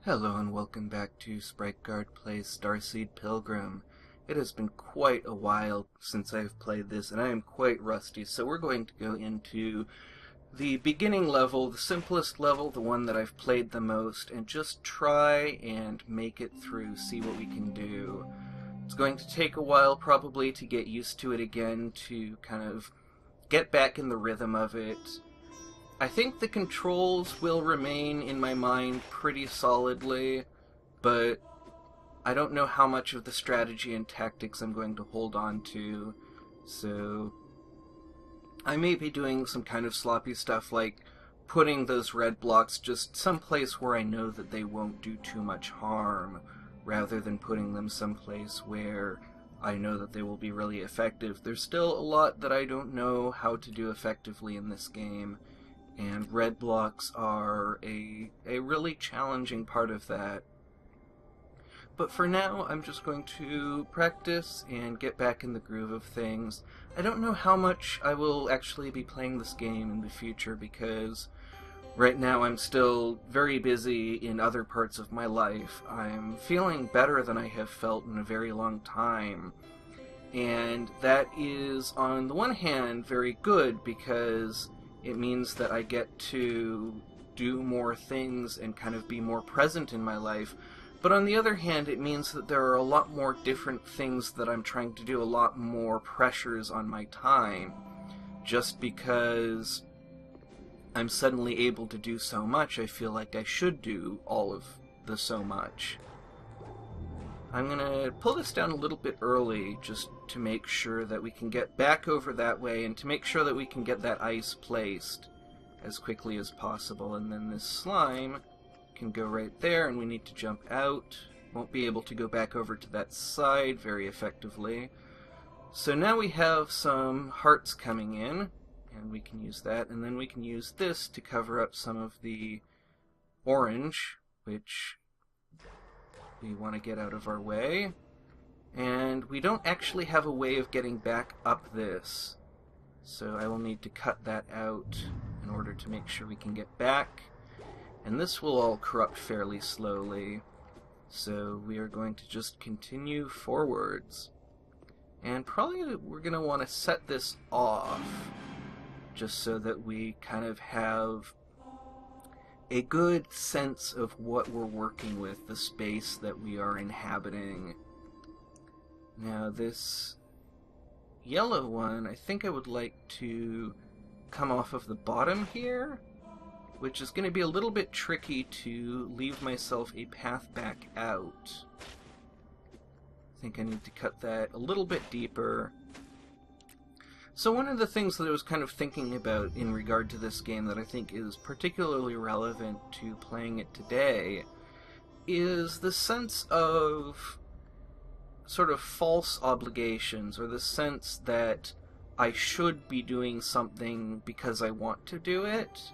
Hello and welcome back to Sprite Guard plays Starseed Pilgrim. It has been quite a while since I've played this and I am quite rusty, so we're going to go into the beginning level, the simplest level, the one that I've played the most, and just try and make it through, see what we can do. It's going to take a while probably to get used to it again, to kind of get back in the rhythm of it. I think the controls will remain in my mind pretty solidly, but I don't know how much of the strategy and tactics I'm going to hold on to, so I may be doing some kind of sloppy stuff like putting those red blocks just someplace where I know that they won't do too much harm, rather than putting them someplace where I know that they will be really effective. There's still a lot that I don't know how to do effectively in this game, and red blocks are a really challenging part of that. But for now, I'm just going to practice and get back in the groove of things. I don't know how much I will actually be playing this game in the future, because right now I'm still very busy in other parts of my life. I'm feeling better than I have felt in a very long time. And that is, on the one hand, very good, because it means that I get to do more things and kind of be more present in my life. But on the other hand, it means that there are a lot more different things that I'm trying to do, a lot more pressures on my time, just because I'm suddenly able to do so much. I feel like I should do all of the so much. I'm going to pull this down a little bit early just to make sure that we can get back over that way and to make sure that we can get that ice placed as quickly as possible. And then this slime can go right there, and we need to jump out. Won't be able to go back over to that side very effectively. So now we have some hearts coming in, and we can use that, and then we can use this to cover up some of the orange, which we want to get out of our way. And we don't actually have a way of getting back up this, so I will need to cut that out in order to make sure we can get back. And this will all corrupt fairly slowly, so we are going to just continue forwards. And probably we're going to want to set this off, just so that we kind of have a good sense of what we're working with, the space that we are inhabiting. Now this yellow one, I think I would like to come off of the bottom here, which is going to be a little bit tricky to leave myself a path back out. I think I need to cut that a little bit deeper. So one of the things that I was kind of thinking about in regard to this game that I think is particularly relevant to playing it today is the sense of sort of false obligations, or the sense that I should be doing something because I want to do it,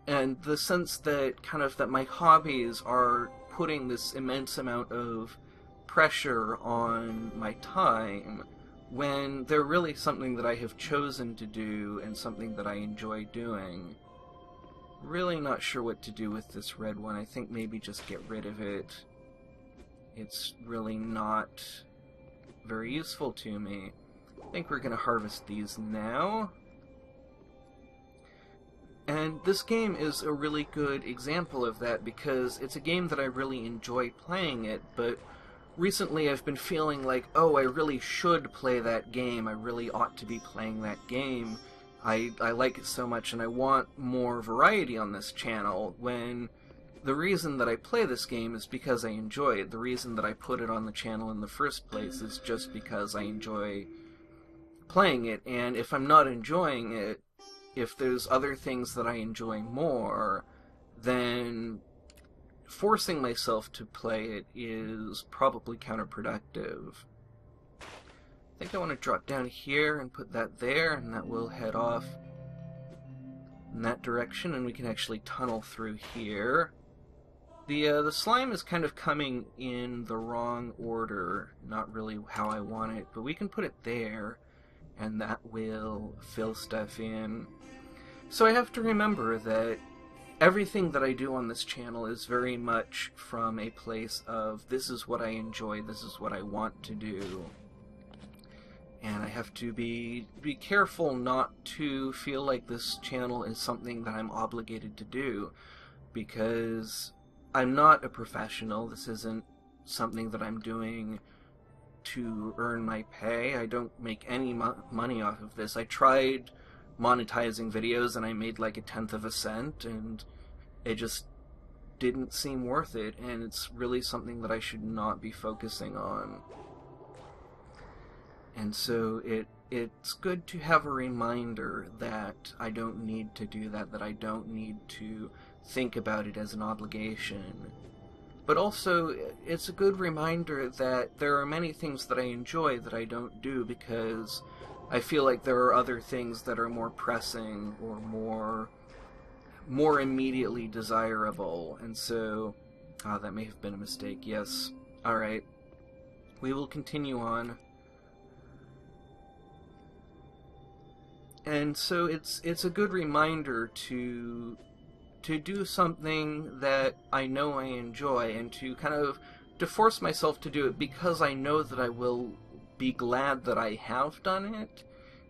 and the sense that kind of that my hobbies are putting this immense amount of pressure on my time, when they're really something that I have chosen to do and something that I enjoy doing. Really not sure what to do with this red one. I think maybe just get rid of it. It's really not very useful to me. I think we're going to harvest these now. And this game is a really good example of that, because it's a game that I really enjoy playing it, but recently I've been feeling like, oh, I really should play that game, I really ought to be playing that game, I like it so much and I want more variety on this channel, when the reason that I play this game is because I enjoy it. The reason that I put it on the channel in the first place is just because I enjoy playing it, and if I'm not enjoying it, if there's other things that I enjoy more, then forcing myself to play it is probably counterproductive. I think I want to drop down here and put that there, and that will head off in that direction, and we can actually tunnel through here. The slime is kind of coming in the wrong order, not really how I want it, but we can put it there, and that will fill stuff in. So I have to remember that everything that I do on this channel is very much from a place of this is what I enjoy, this is what I want to do. And I have to be careful not to feel like this channel is something that I'm obligated to do, because I'm not a professional. This isn't something that I'm doing to earn my pay. I don't make any money off of this. I tried monetizing videos and I made like 1/10 of a cent, and it just didn't seem worth it, and it's really something that I should not be focusing on. And so it's good to have a reminder that I don't need to do that I don't need to think about it as an obligation. But also, it's a good reminder that there are many things that I enjoy that I don't do because I feel like there are other things that are more pressing or more immediately desirable. And so, that may have been a mistake, yes. Alright, we will continue on. And so it's a good reminder to do something that I know I enjoy, and to force myself to do it because I know that I will be glad that I have done it,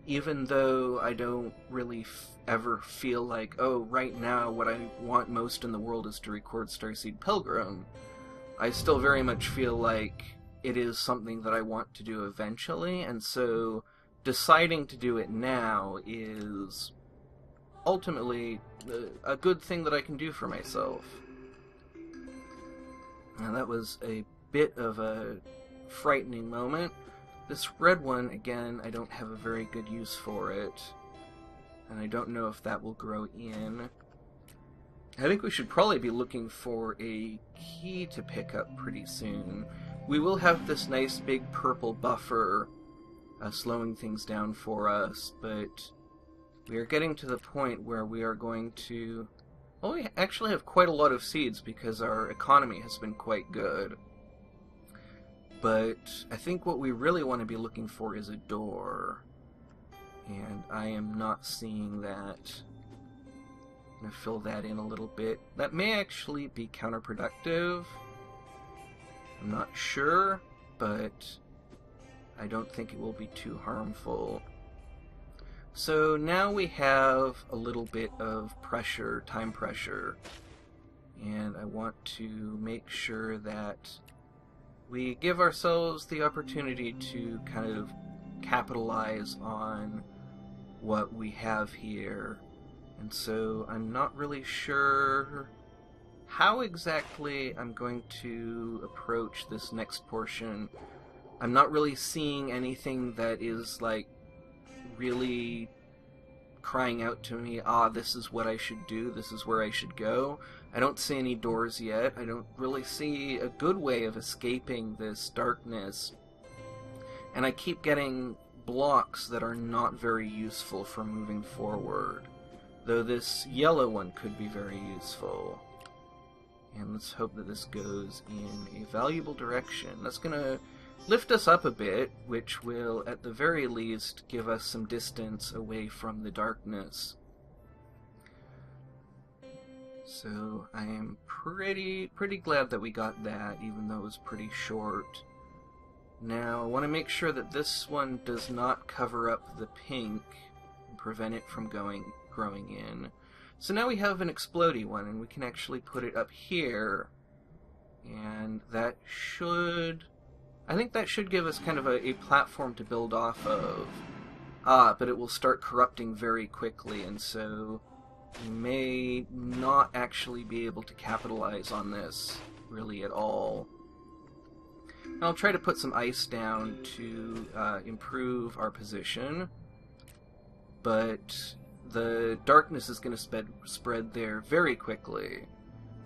even though I don't really ever feel like, oh, right now what I want most in the world is to record Starseed Pilgrim. I still very much feel like it is something that I want to do eventually, and so deciding to do it now is ultimately a good thing that I can do for myself. Now that was a bit of a frightening moment. This red one, again, I don't have a very good use for it, and I don't know if that will grow in. I think we should probably be looking for a key to pick up pretty soon. We will have this nice big purple buffer slowing things down for us, but we are getting to the point where we are going to... Well, we actually have quite a lot of seeds because our economy has been quite good. But I think what we really want to be looking for is a door, and I am not seeing that. I'm going to fill that in a little bit. That may actually be counterproductive. I'm not sure, but I don't think it will be too harmful. So now we have a little bit of pressure, time pressure, and I want to make sure that we give ourselves the opportunity to kind of capitalize on what we have here. And so I'm not really sure how exactly I'm going to approach this next portion. I'm not really seeing anything that is like really crying out to me, this is what I should do, this is where I should go. I don't see any doors yet. I don't really see a good way of escaping this darkness. And I keep getting blocks that are not very useful for moving forward. Though this yellow one could be very useful. And let's hope that this goes in a valuable direction. That's going to lift us up a bit, which will, at the very least, give us some distance away from the darkness. So I am pretty glad that we got that, even though it was pretty short. Now, I want to make sure that this one does not cover up the pink and prevent it from growing in. So now we have an explodey one, and we can actually put it up here, and that should... I think that should give us kind of a platform to build off of. But it will start corrupting very quickly, and so we may not actually be able to capitalize on this really at all. And I'll try to put some ice down to improve our position, but the darkness is going to spread there very quickly.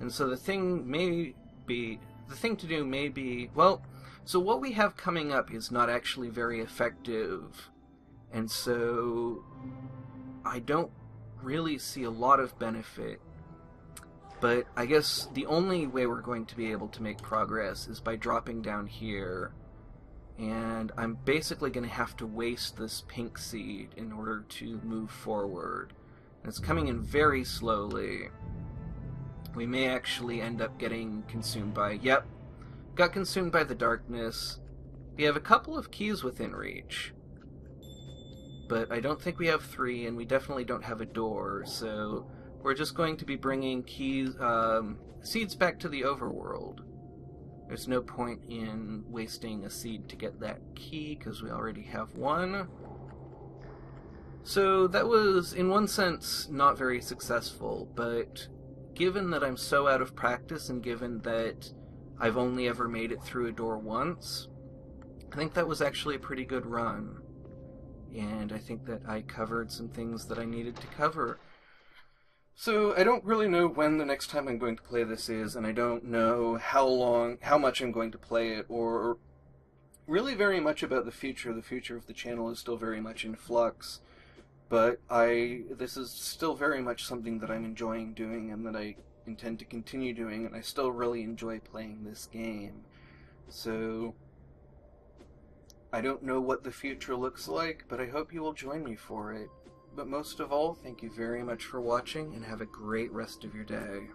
And so the thing to do may be, well, so what we have coming up is not actually very effective, and so I don't really see a lot of benefit. But I guess the only way we're going to be able to make progress is by dropping down here, and I'm basically going to have to waste this pink seed in order to move forward. And it's coming in very slowly. We may actually end up getting consumed by... Yep, got consumed by the darkness. We have a couple of keys within reach, but I don't think we have 3, and we definitely don't have a door, so we're just going to be bringing keys, seeds back to the overworld. There's no point in wasting a seed to get that key, because we already have one. So that was, in one sense, not very successful, but given that I'm so out of practice, and given that I've only ever made it through a door once, I think that was actually a pretty good run. And I think that I covered some things that I needed to cover. So I don't really know when the next time I'm going to play this is, and I don't know how much I'm going to play it, or really very much about the future. The future of the channel is still very much in flux, but this is still very much something that I'm enjoying doing and that I intend to continue doing, and I still really enjoy playing this game. So I don't know what the future looks like, but I hope you will join me for it. But most of all, thank you very much for watching, and have a great rest of your day.